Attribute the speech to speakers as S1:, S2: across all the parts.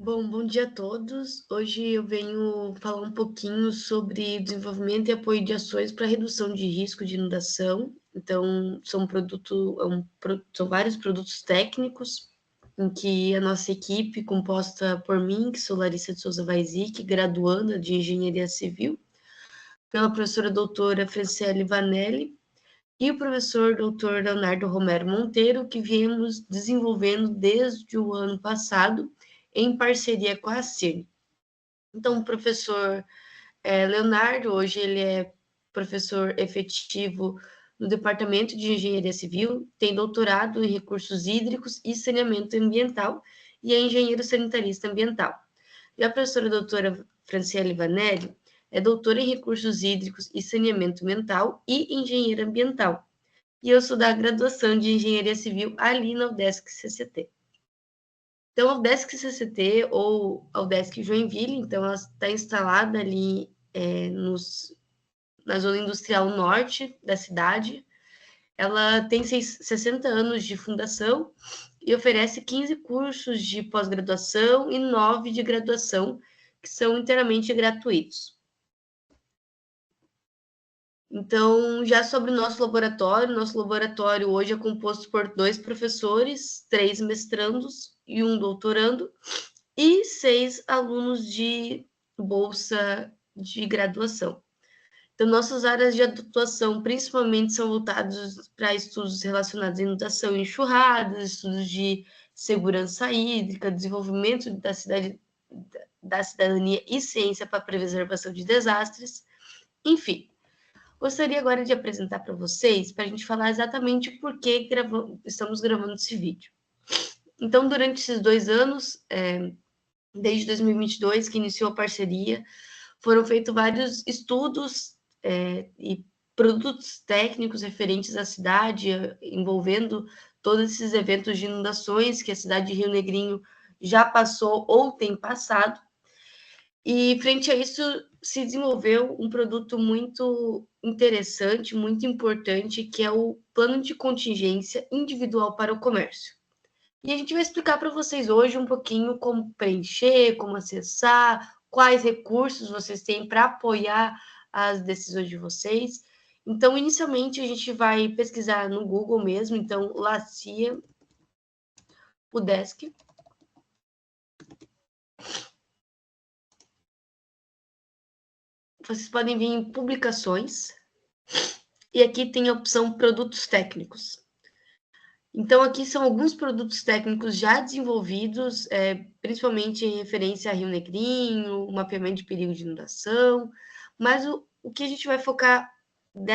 S1: Bom dia a todos. Hoje eu venho falar um pouquinho sobre desenvolvimento e apoio de ações para redução de risco de inundação. Então, são vários produtos técnicos em que a nossa equipe, composta por mim, que sou Larissa de Souza Vaizic, graduanda de Engenharia Civil, pela professora doutora Franciele Vanelli e o professor doutor Leonardo Romero Monteiro, que viemos desenvolvendo desde o ano passado, em parceria com a CIRN. Então, o professor Leonardo, hoje ele é professor efetivo no Departamento de Engenharia Civil, tem doutorado em recursos hídricos e saneamento ambiental e é engenheiro sanitarista ambiental. E a professora doutora Franciele Vanelli é doutora em recursos hídricos e saneamento ambiental e engenheira ambiental. E eu sou da graduação de Engenharia Civil ali na UDESC CCT. Então, a UDESC CCT ou a UDESC Joinville, então ela está instalada ali na zona industrial norte da cidade. Ela tem 60 anos de fundação e oferece 15 cursos de pós-graduação e 9 de graduação, que são inteiramente gratuitos. Então, já sobre o nosso laboratório hoje é composto por 2 professores, 3 mestrandos e 1 doutorando, e 6 alunos de bolsa de graduação. Então, nossas áreas de atuação principalmente são voltadas para estudos relacionados à inundação e enxurradas, estudos de segurança hídrica, desenvolvimento da cidadania e ciência para a preservação de desastres, enfim. Gostaria agora de apresentar para vocês, para a gente falar exatamente por que estamos gravando esse vídeo. Então, durante esses 2 anos, desde 2022, que iniciou a parceria, foram feitos vários estudos e produtos técnicos referentes à cidade, envolvendo todos esses eventos de inundações que a cidade de Rio Negrinho já passou ou tem passado. E, frente a isso, se desenvolveu um produto muito interessante, muito importante, que é o plano de contingência individual para o comércio. E a gente vai explicar para vocês hoje um pouquinho como preencher, como acessar, quais recursos vocês têm para apoiar as decisões de vocês. Então, inicialmente, a gente vai pesquisar no Google mesmo, então, LACIA, UDESC. Vocês podem vir em publicações, e aqui tem a opção produtos técnicos. Então, aqui são alguns produtos técnicos já desenvolvidos, principalmente em referência a Rio Negrinho, mapeamento de perigo de inundação, mas o que a gente vai focar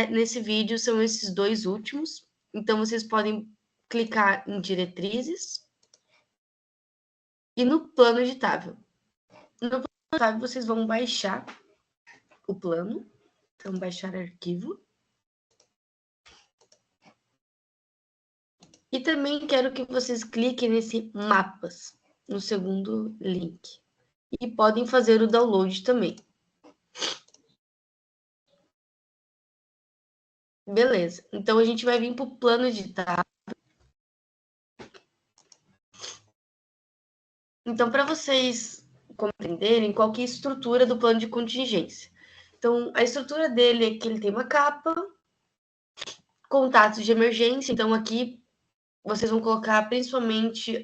S1: nesse vídeo são esses 2 últimos. Então, vocês podem clicar em diretrizes e no plano editável. No plano editável, vocês vão baixar o plano, então, baixar arquivo. E também quero que vocês cliquem nesse mapas, no segundo link. E podem fazer o download também. Beleza. Então, a gente vai vir para o plano editável. Então, para vocês compreenderem qual que é a estrutura do plano de contingência. Então, a estrutura dele é que ele tem uma capa, contatos de emergência. Então, aqui vocês vão colocar principalmente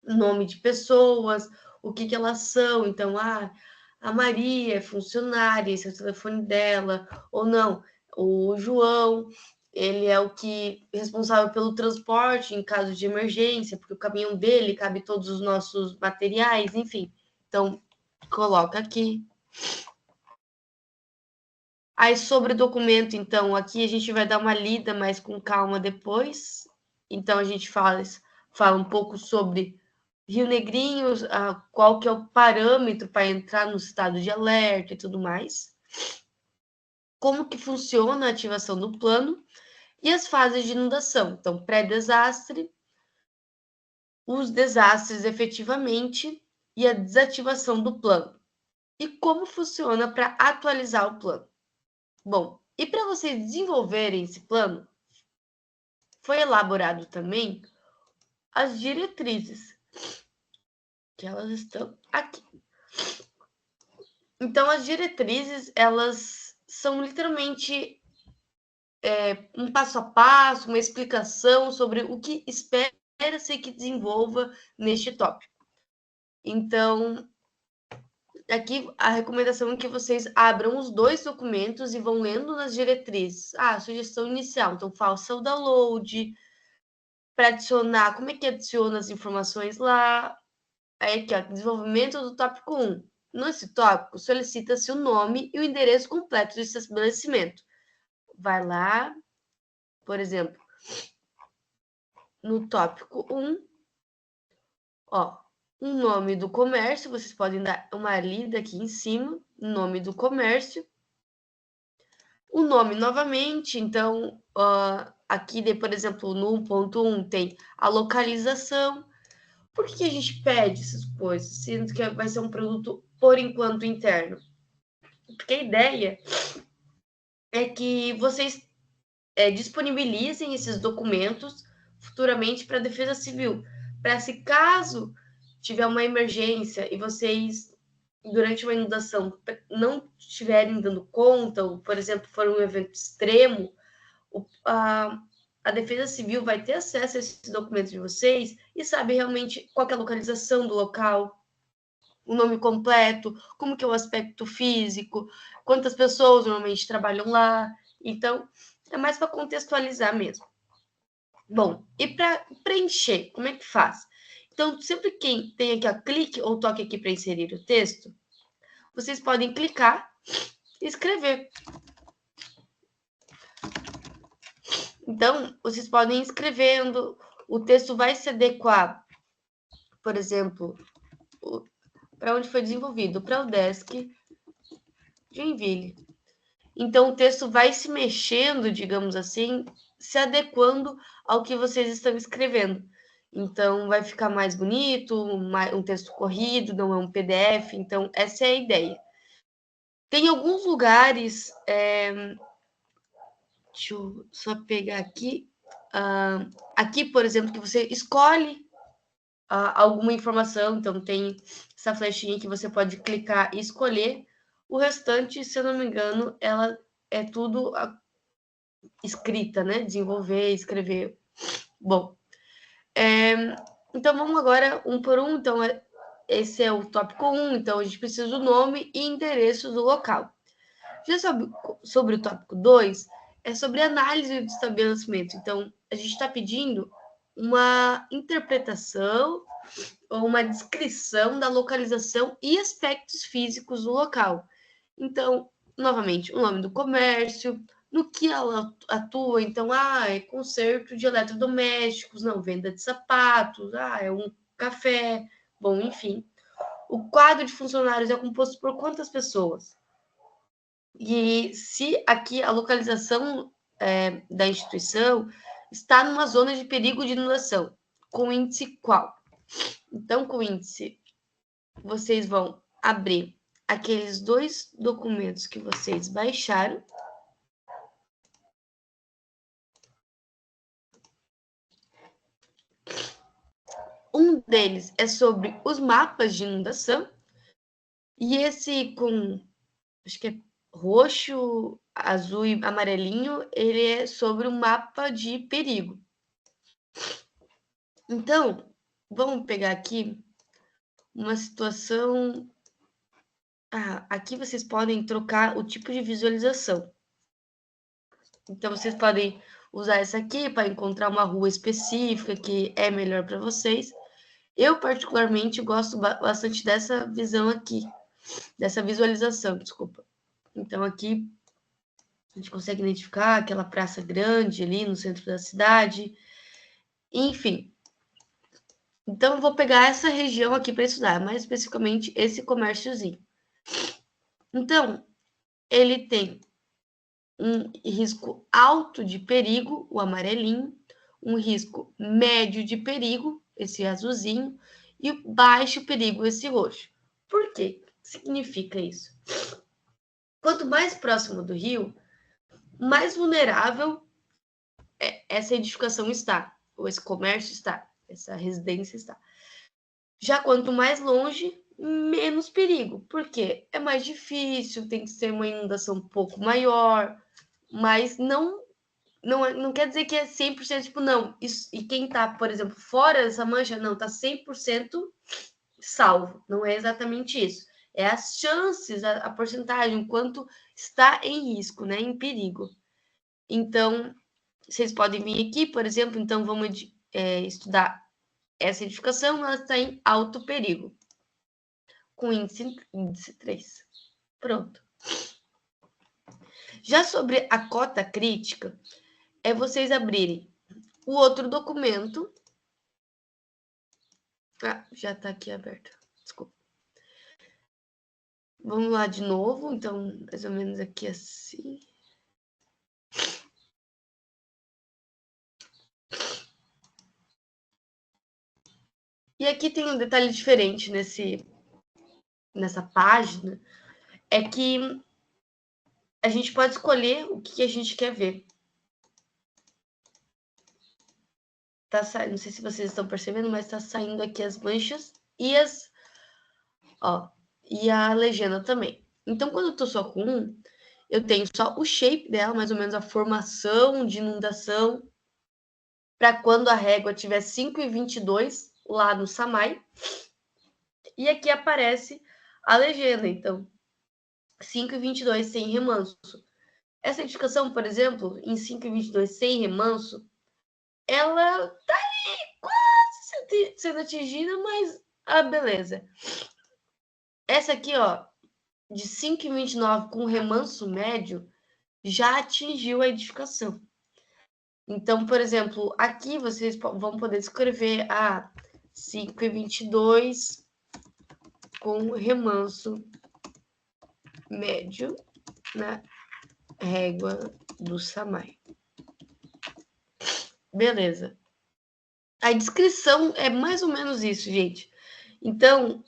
S1: nome de pessoas, o que elas são. Então, a Maria é funcionária, esse é o telefone dela, ou não, o João, ele é o que é responsável pelo transporte em caso de emergência, porque o caminhão dele cabe todos os nossos materiais, enfim. Então, coloca aqui. Aí, sobre o documento, então, aqui a gente vai dar uma lida mais com calma depois. Então, a gente fala um pouco sobre Rio Negrinho, qual que é o parâmetro para entrar no estado de alerta e tudo mais. Como que funciona a ativação do plano e as fases de inundação. Então, pré-desastre, os desastres efetivamente e a desativação do plano. E como funciona para atualizar o plano. Bom, e para vocês desenvolverem esse plano, foi elaborado também as diretrizes, que elas estão aqui. Então, as diretrizes, elas são literalmente um passo a passo, uma explicação sobre o que espera-se que desenvolva neste tópico. Então, aqui a recomendação é que vocês abram os 2 documentos e vão lendo nas diretrizes. Sugestão inicial, então faça o download, para adicionar, como é que adiciona as informações lá? Aí aqui, ó, desenvolvimento do tópico 1. Nesse tópico, solicita-se o nome e o endereço completo do estabelecimento. Vai lá, por exemplo, no tópico 1, ó, o nome do comércio, vocês podem dar uma lida aqui em cima, nome do comércio, o nome novamente, então, aqui, por exemplo, no 1.1 tem a localização. Por que a gente pede essas coisas, sendo que vai ser um produto, por enquanto, interno? Porque a ideia é que vocês disponibilizem esses documentos futuramente para a Defesa Civil, para se caso tiver uma emergência e vocês, durante uma inundação, não estiverem dando conta, ou, por exemplo, for um evento extremo, a Defesa Civil vai ter acesso a esses documentos de vocês e sabe realmente qual é a localização do local, o nome completo, como que é o aspecto físico, quantas pessoas normalmente trabalham lá. Então, é mais para contextualizar mesmo. Bom, e para preencher, como é que faz? Então, sempre quem tem aqui, ó, clique ou toque aqui para inserir o texto, vocês podem clicar e escrever. Então, vocês podem ir escrevendo, o texto vai se adequar, por exemplo, para onde foi desenvolvido, para o Desk Joinville. Então, o texto vai se mexendo, digamos assim, se adequando ao que vocês estão escrevendo. Então, vai ficar mais bonito, um texto corrido, não é um PDF. Então, essa é a ideia. Tem alguns lugares. Deixa eu só pegar aqui. Aqui, por exemplo, que você escolhe alguma informação. Então, tem essa flechinha que você pode clicar e escolher. O restante, se eu não me engano, ela é tudo escrita, né? Desenvolver, escrever. Bom, então vamos agora um por um. Então, esse é o tópico 1. Então, a gente precisa do nome e endereço do local. Já sobre o tópico 2, é sobre análise do estabelecimento. Então, a gente está pedindo uma interpretação ou uma descrição da localização e aspectos físicos do local. Então, novamente, o nome do comércio, no que ela atua. Então, é conserto de eletrodomésticos, não, venda de sapatos, é um café, bom, enfim. O quadro de funcionários é composto por quantas pessoas? E se aqui a localização da instituição está numa zona de perigo de inundação, com índice qual? Então, com índice, vocês vão abrir aqueles 2 documentos que vocês baixaram. Um deles é sobre os mapas de inundação. E esse com, acho que é roxo, azul e amarelinho, ele é sobre um mapa de perigo. Então, vamos pegar aqui uma situação. Aqui vocês podem trocar o tipo de visualização. Então, vocês podem usar essa aqui para encontrar uma rua específica que é melhor para vocês. Eu, particularmente, gosto bastante dessa visão aqui, dessa visualização, desculpa. Então, aqui a gente consegue identificar aquela praça grande ali no centro da cidade. Enfim. Então, eu vou pegar essa região aqui para estudar, mais especificamente esse comérciozinho. Então, ele tem um risco alto de perigo, o amarelinho, um risco médio de perigo, esse azulzinho, e baixo perigo, esse roxo. Por quê? O que significa isso? Quanto mais próximo do rio, mais vulnerável essa edificação está, ou esse comércio está, essa residência está. Já quanto mais longe, menos perigo. Por quê? É mais difícil, tem que ser uma inundação um pouco maior, mas não quer dizer que é 100%, tipo, não. Isso, e quem tá, por exemplo, fora dessa mancha, não, tá 100% salvo. Não é exatamente isso. É as chances, a porcentagem, o quanto está em risco, né, em perigo. Então, vocês podem vir aqui, por exemplo, então vamos estudar essa edificação, ela está em alto perigo, com índice 3. Pronto. Já sobre a cota crítica, é vocês abrirem o outro documento. Ah, já está aqui aberto. Desculpa. Vamos lá de novo, então, mais ou menos aqui assim. E aqui tem um detalhe diferente nessa página, é que a gente pode escolher o que a gente quer ver. Tá saindo, não sei se vocês estão percebendo, mas tá saindo aqui as manchas e e a legenda também. Então, quando eu tô só com um, eu tenho só o shape dela, mais ou menos a formação de inundação, para quando a régua tiver 5,22 lá no SAMAI. E aqui aparece a legenda, então, 5,22 sem remanso. Essa edificação, por exemplo, em 5,22 sem remanso, ela tá aí quase sendo atingida, mas beleza. Essa aqui, de 5,29 com remanso médio, já atingiu a edificação. Então, por exemplo, aqui vocês vão poder escrever 5,22 com remanso médio na régua do SAMAI. Beleza. A descrição é mais ou menos isso, gente. Então,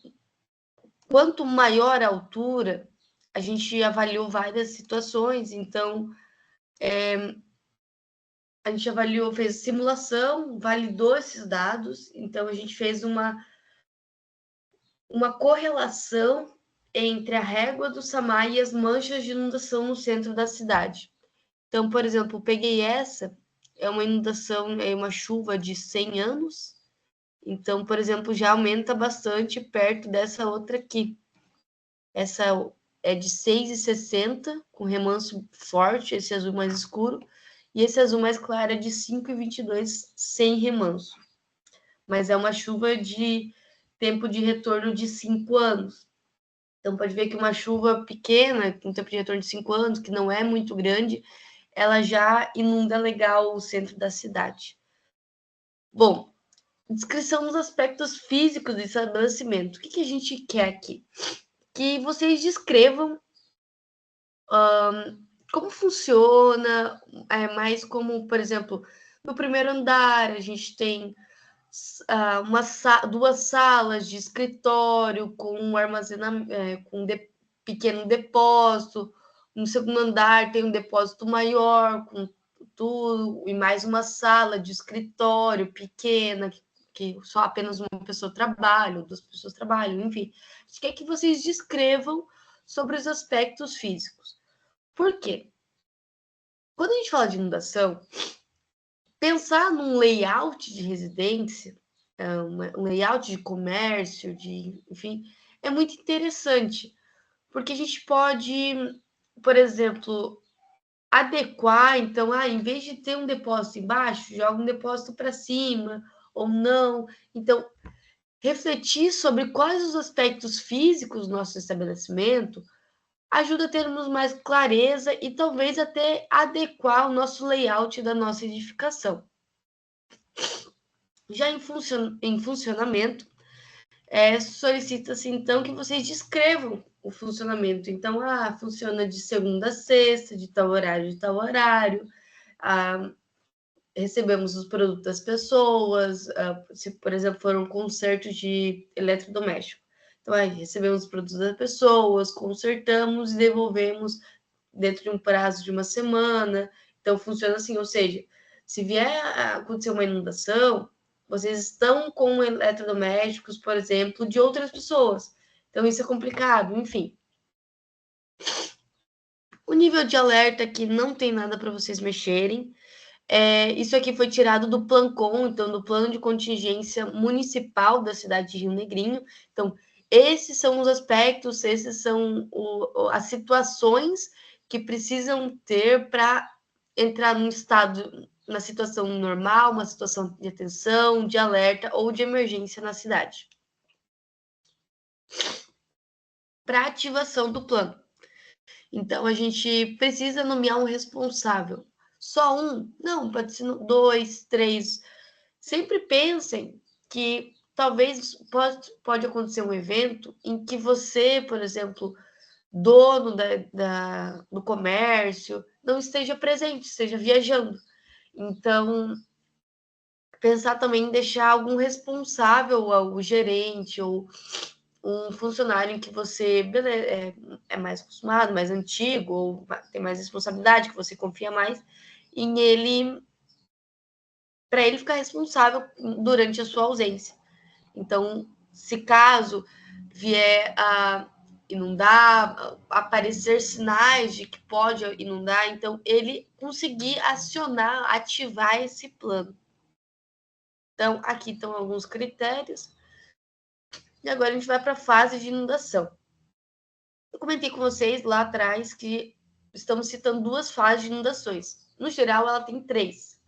S1: quanto maior a altura, a gente avaliou várias situações, então a gente avaliou, fez simulação, validou esses dados, então a gente fez uma correlação entre a régua do SAMAI e as manchas de inundação no centro da cidade. Então, por exemplo, peguei essa, é uma inundação, é uma chuva de 100 anos, então, por exemplo, já aumenta bastante perto dessa outra aqui. Essa é de 6,60, com remanso forte, esse azul mais escuro, e esse azul mais claro é de 5,22 sem remanso. Mas é uma chuva de tempo de retorno de 5 anos. Então, pode ver que uma chuva pequena, com tempo de retorno de 5 anos, que não é muito grande, ela já inunda legal o centro da cidade. Bom, descrição dos aspectos físicos do estabelecimento. O que a gente quer aqui? Que vocês descrevam como funciona, mais como, por exemplo, no primeiro andar a gente tem duas salas de escritório com um armazenamento, com pequeno depósito. No segundo andar tem um depósito maior, com tudo, e mais uma sala de escritório pequena, que só apenas uma pessoa trabalha, ou duas pessoas trabalham, enfim. A gente quer que vocês descrevam sobre os aspectos físicos. Por quê? Quando a gente fala de inundação, pensar num layout de residência, um layout de comércio, enfim, é muito interessante, porque a gente pode, por exemplo, adequar, então, em vez de ter um depósito embaixo, joga um depósito para cima, ou não. Então, refletir sobre quais os aspectos físicos do nosso estabelecimento ajuda a termos mais clareza e talvez até adequar o nosso layout da nossa edificação. Já em funcionamento, solicita-se então que vocês descrevam o funcionamento. Então, funciona de segunda a sexta, de tal horário, recebemos os produtos das pessoas, se, por exemplo, for um conserto de eletrodoméstico. Então, recebemos os produtos das pessoas, consertamos e devolvemos dentro de um prazo de uma semana. Então, funciona assim, ou seja, se vier a acontecer uma inundação, Vocês estão com eletrodomésticos, por exemplo, de outras pessoas. Então, isso é complicado, enfim. O nível de alerta aqui não tem nada para vocês mexerem. Isso aqui foi tirado do Plancon, então, do Plano de Contingência Municipal da cidade de Rio Negrinho. Então, esses são os aspectos, esses são as situações que precisam ter para entrar num estado, na situação normal, uma situação de atenção, de alerta ou de emergência na cidade. Para ativação do plano. Então, a gente precisa nomear um responsável. Só um? Não, pode ser 2, 3. Sempre pensem que talvez pode acontecer um evento em que você, por exemplo, dono do comércio, não esteja presente, esteja viajando. Então, pensar também em deixar algum responsável, o gerente ou um funcionário em que você é mais acostumado, mais antigo, ou tem mais responsabilidade, que você confia mais, em ele, para ele ficar responsável durante a sua ausência. Então, se caso vier a inundar, aparecer sinais de que pode inundar, então ele conseguir acionar, ativar esse plano. Então, aqui estão alguns critérios. E agora a gente vai para a fase de inundação. Eu comentei com vocês lá atrás que estamos citando 2 fases de inundações. No geral, ela tem 3: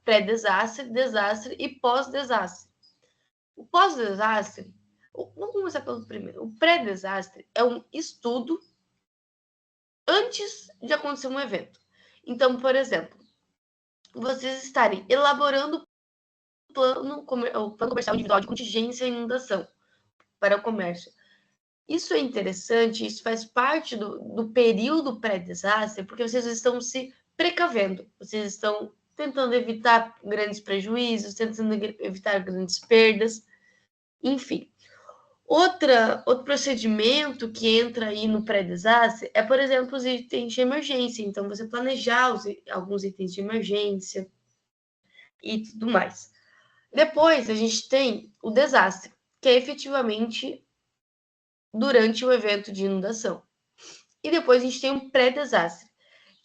S1: pré-desastre, desastre e pós-desastre. O pós-desastre, vamos começar pelo primeiro. O pré-desastre é um estudo antes de acontecer um evento. Então, por exemplo, vocês estarem elaborando o plano comercial individual de contingência e inundação para o comércio. Isso é interessante, isso faz parte do período pré-desastre, porque vocês estão se precavendo, vocês estão tentando evitar grandes prejuízos, tentando evitar grandes perdas, enfim. Outro procedimento que entra aí no pré-desastre é, por exemplo, os itens de emergência. Então, você planejar alguns itens de emergência e tudo mais. Depois, a gente tem o desastre, que é efetivamente durante o evento de inundação. E depois a gente tem um pré-desastre,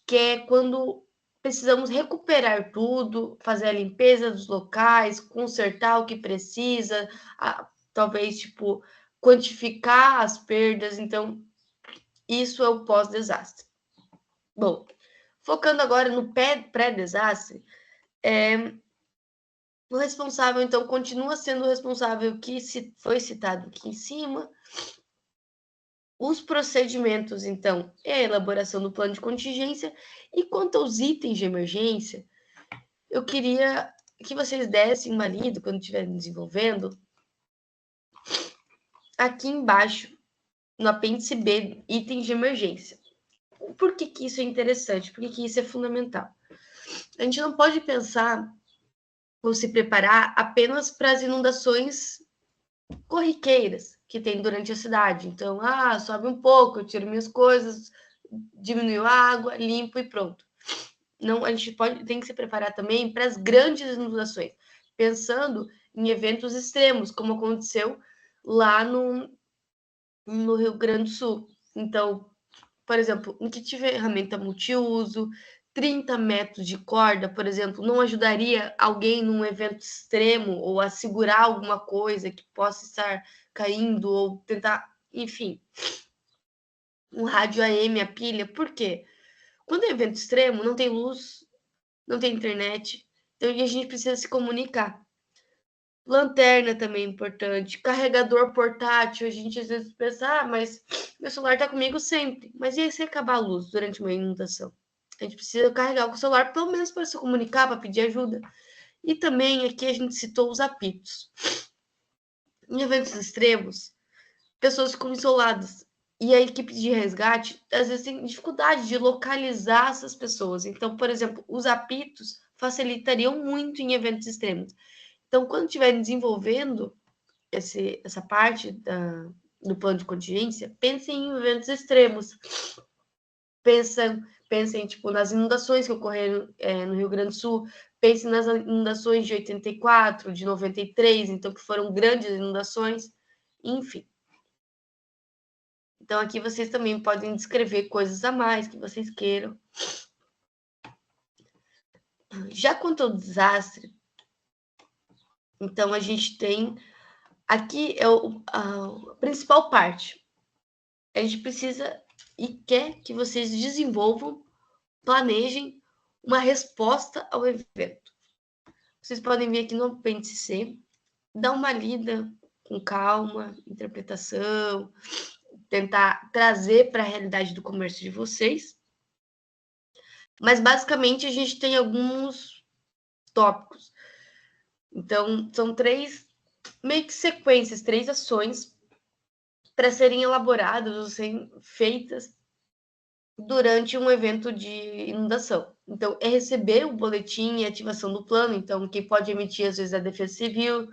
S1: que é quando precisamos recuperar tudo, fazer a limpeza dos locais, consertar o que precisa, talvez, tipo, quantificar as perdas. Então, isso é o pós-desastre. Bom, focando agora no pré-desastre, o responsável, então, continua sendo o responsável que foi citado aqui em cima. Os procedimentos, então, é a elaboração do plano de contingência. E quanto aos itens de emergência, eu queria que vocês dessem uma lida quando estiverem desenvolvendo, aqui embaixo, no apêndice B, itens de emergência. Por que isso é interessante? Por que isso é fundamental? A gente não pode pensar ou se preparar apenas para as inundações corriqueiras que tem durante a cidade. Então, sobe um pouco, eu tiro minhas coisas, diminuiu a água, limpo e pronto. Não, a gente tem que se preparar também para as grandes inundações, pensando em eventos extremos, como aconteceu lá no Rio Grande do Sul. Então, por exemplo, um kit de ferramenta multiuso, 30 metros de corda, por exemplo, não ajudaria alguém num evento extremo ou a segurar alguma coisa que possa estar caindo ou tentar, enfim. Um rádio AM, a pilha, por quê? Quando é evento extremo, não tem luz, não tem internet, então a gente precisa se comunicar. Lanterna também é importante, carregador portátil, a gente às vezes pensa, mas meu celular está comigo sempre. Mas e aí se acabar a luz durante uma inundação? A gente precisa carregar o celular pelo menos para se comunicar, para pedir ajuda. E também aqui a gente citou os apitos. Em eventos extremos, pessoas ficam isoladas. E a equipe de resgate, às vezes, tem dificuldade de localizar essas pessoas. Então, por exemplo, os apitos facilitariam muito em eventos extremos. Então, quando estiverem desenvolvendo essa parte do plano de contingência, pensem em eventos extremos. Pensem tipo, nas inundações que ocorreram no Rio Grande do Sul. pense nas inundações de 84, de 93, então, que foram grandes inundações, enfim. Então, aqui vocês também podem descrever coisas a mais que vocês queiram. Já quanto ao desastre, então, a gente tem... Aqui é a principal parte. A gente precisa e quer que vocês desenvolvam, planejem uma resposta ao evento. Vocês podem vir aqui no apêndice C, dar uma lida com calma, interpretação, tentar trazer para a realidade do comércio de vocês. Mas, basicamente, a gente tem alguns tópicos. Então, são 3, meio que sequências, 3 ações para serem elaboradas ou serem feitas durante um evento de inundação. Então, é receber o boletim e ativação do plano. Então, quem pode emitir, às vezes, é a Defesa Civil,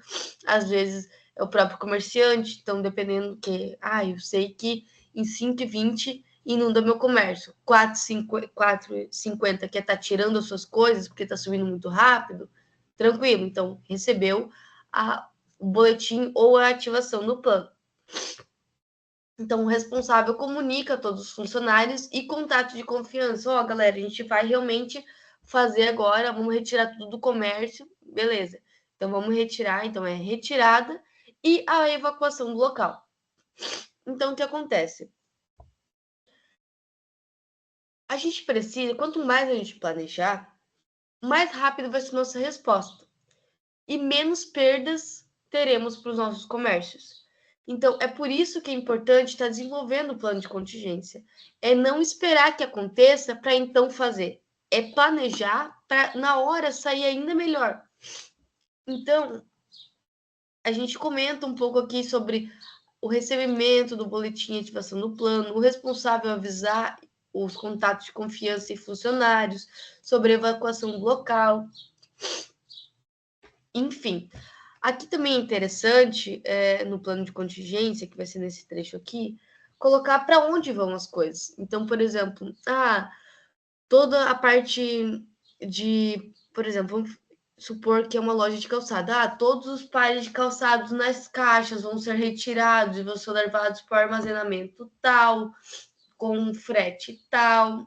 S1: às vezes é o próprio comerciante. Então, dependendo que... eu sei que em 5h20 inunda meu comércio. 4h50 quer estar tirando as suas coisas porque está subindo muito rápido, tranquilo. Então, recebeu o boletim ou a ativação do plano. Então, o responsável comunica a todos os funcionários e contato de confiança. Galera, a gente vai realmente fazer agora, vamos retirar tudo do comércio, beleza. Então, vamos retirar, então é retirada e a evacuação do local. Então, o que acontece? A gente precisa, quanto mais a gente planejar, mais rápido vai ser nossa resposta e menos perdas teremos para os nossos comércios. Então, é por isso que é importante estar desenvolvendo o plano de contingência. É não esperar que aconteça para então fazer. É planejar para, na hora, sair ainda melhor. Então, a gente comenta um pouco aqui sobre o recebimento do boletim de ativação do plano, o responsável avisar os contatos de confiança e funcionários, sobre a evacuação do local. Enfim, aqui também é interessante, no plano de contingência, que vai ser nesse trecho aqui, colocar para onde vão as coisas. Então, por exemplo, toda a parte de, por exemplo, vamos supor que é uma loja de calçado. Todos os pares de calçados nas caixas vão ser retirados e vão ser levados para o armazenamento tal, com frete tal.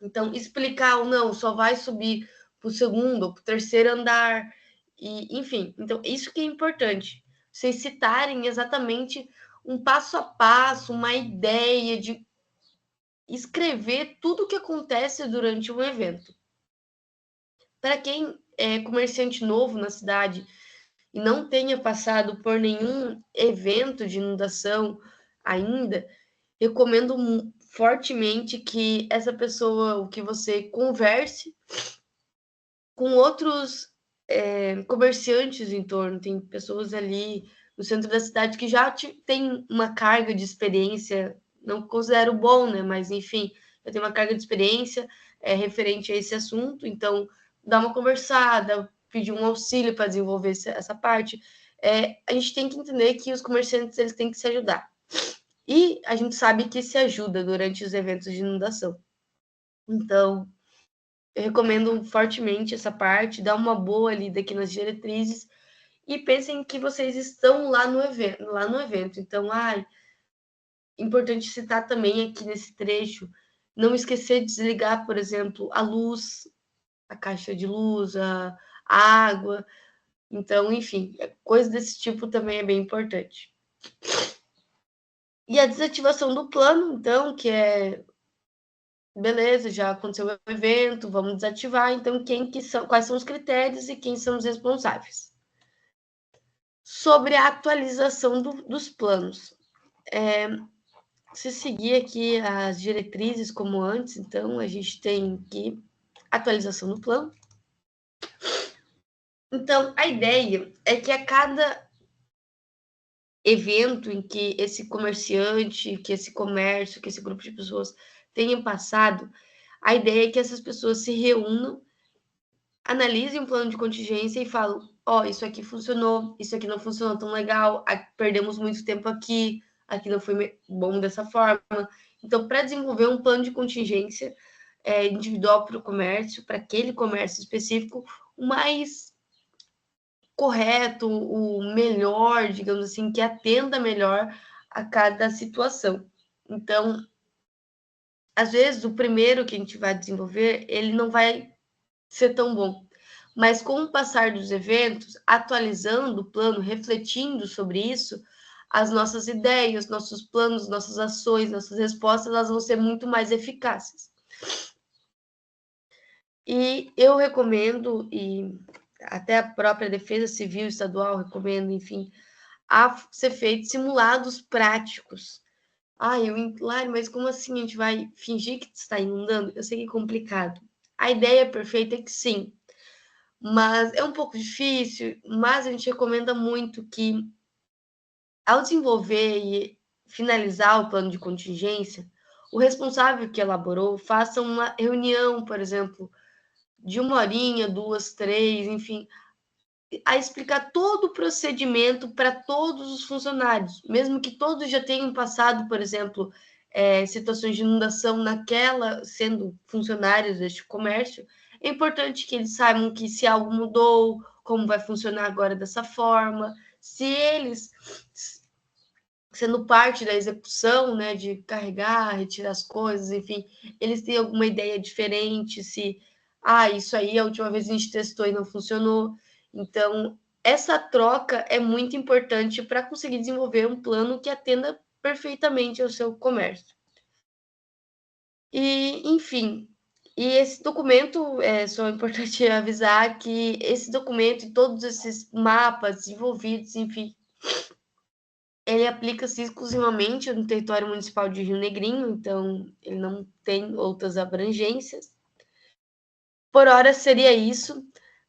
S1: Então, explicar ou não, só vai subir para o segundo ou para o terceiro andar. E, enfim, então isso que é importante. Vocês citarem exatamente um passo a passo, uma ideia de escrever tudo o que acontece durante um evento. Para quem é comerciante novo na cidade e não tenha passado por nenhum evento de inundação ainda, recomendo fortemente que essa pessoa, que você converse com outros comerciantes em torno. Tem pessoas ali no centro da cidade que já tem uma carga de experiência, não considero bom, né? Mas, enfim, eu tenho uma carga de experiência referente a esse assunto. Então, dá uma conversada, pedir um auxílio para desenvolver essa parte. A gente tem que entender que os comerciantes eles têm que se ajudar. E a gente sabe que se ajuda durante os eventos de inundação. Então, eu recomendo fortemente essa parte, dá uma boa lida aqui nas diretrizes e pensem que vocês estão lá no evento. Então, importante citar também aqui nesse trecho, não esquecer de desligar, por exemplo, a luz, a caixa de luz, a água. Então, enfim, coisa desse tipo também é bem importante. E a desativação do plano, então, que é beleza, já aconteceu o evento, vamos desativar. Então, quais são os critérios e quem são os responsáveis? Sobre a atualização dos planos. Se seguir aqui as diretrizes como antes, então, a gente tem aqui atualização do plano. Então, a ideia é que a cada evento em que esse comerciante, que esse comércio, que esse grupo de pessoas tenha passado, a ideia é que essas pessoas se reúnam, analisem um plano de contingência e falam: isso aqui funcionou, isso aqui não funcionou tão legal, perdemos muito tempo aqui não foi bom dessa forma. Então, para desenvolver um plano de contingência, individual para o comércio, para aquele comércio específico, o mais correto, o melhor, digamos assim, que atenda melhor a cada situação. Então, às vezes, o primeiro que a gente vai desenvolver, ele não vai ser tão bom. Mas com o passar dos eventos, atualizando o plano, refletindo sobre isso, as nossas ideias, nossos planos, nossas ações, nossas respostas, elas vão ser muito mais eficazes. E eu recomendo, e até a própria Defesa Civil Estadual recomenda, enfim, a ser feitos simulados práticos. Lari, mas como assim a gente vai fingir que está inundando? Eu sei que é complicado. A ideia perfeita é que sim, mas é um pouco difícil, mas a gente recomenda muito que, ao desenvolver e finalizar o plano de contingência, o responsável que elaborou faça uma reunião, por exemplo, de 1 horinha, 2, 3, enfim, a explicar todo o procedimento para todos os funcionários, mesmo que todos já tenham passado, por exemplo, situações de inundação naquela, sendo funcionários deste comércio, é importante que eles saibam que se algo mudou, como vai funcionar agora dessa forma, se eles, sendo parte da execução, né, de carregar, retirar as coisas, enfim, eles têm alguma ideia diferente, se, isso aí a última vez a gente testou e não funcionou. Então, essa troca é muito importante para conseguir desenvolver um plano que atenda perfeitamente ao seu comércio. E, enfim, e esse documento, só é importante avisar que esse documento e todos esses mapas desenvolvidos, enfim, ele aplica-se exclusivamente no território municipal de Rio Negrinho, então ele não tem outras abrangências. Por hora seria isso.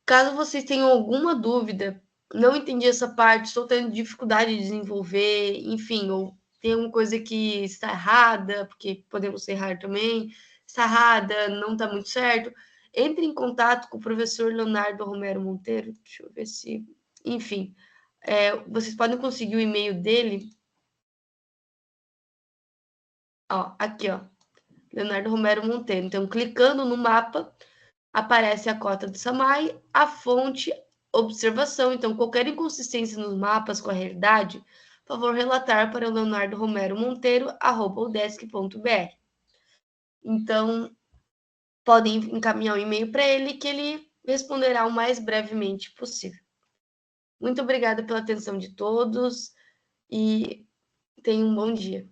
S1: Caso vocês tenham alguma dúvida, não entendi essa parte, estou tendo dificuldade de desenvolver, enfim, ou tem alguma coisa que está errada, porque podemos errar também, está errada, não está muito certo, entre em contato com o professor Leonardo Romero Monteiro, deixa eu ver se... Enfim, vocês podem conseguir o e-mail dele. Aqui, Leonardo Romero Monteiro. Então, clicando no mapa, aparece a cota do SAMAI, a fonte, observação. Então, qualquer inconsistência nos mapas com a realidade, por favor, relatar para o Leonardo Romero Monteiro, @udesc.br. Então, podem encaminhar um e-mail para ele, que ele responderá o mais brevemente possível. Muito obrigada pela atenção de todos e tenham um bom dia.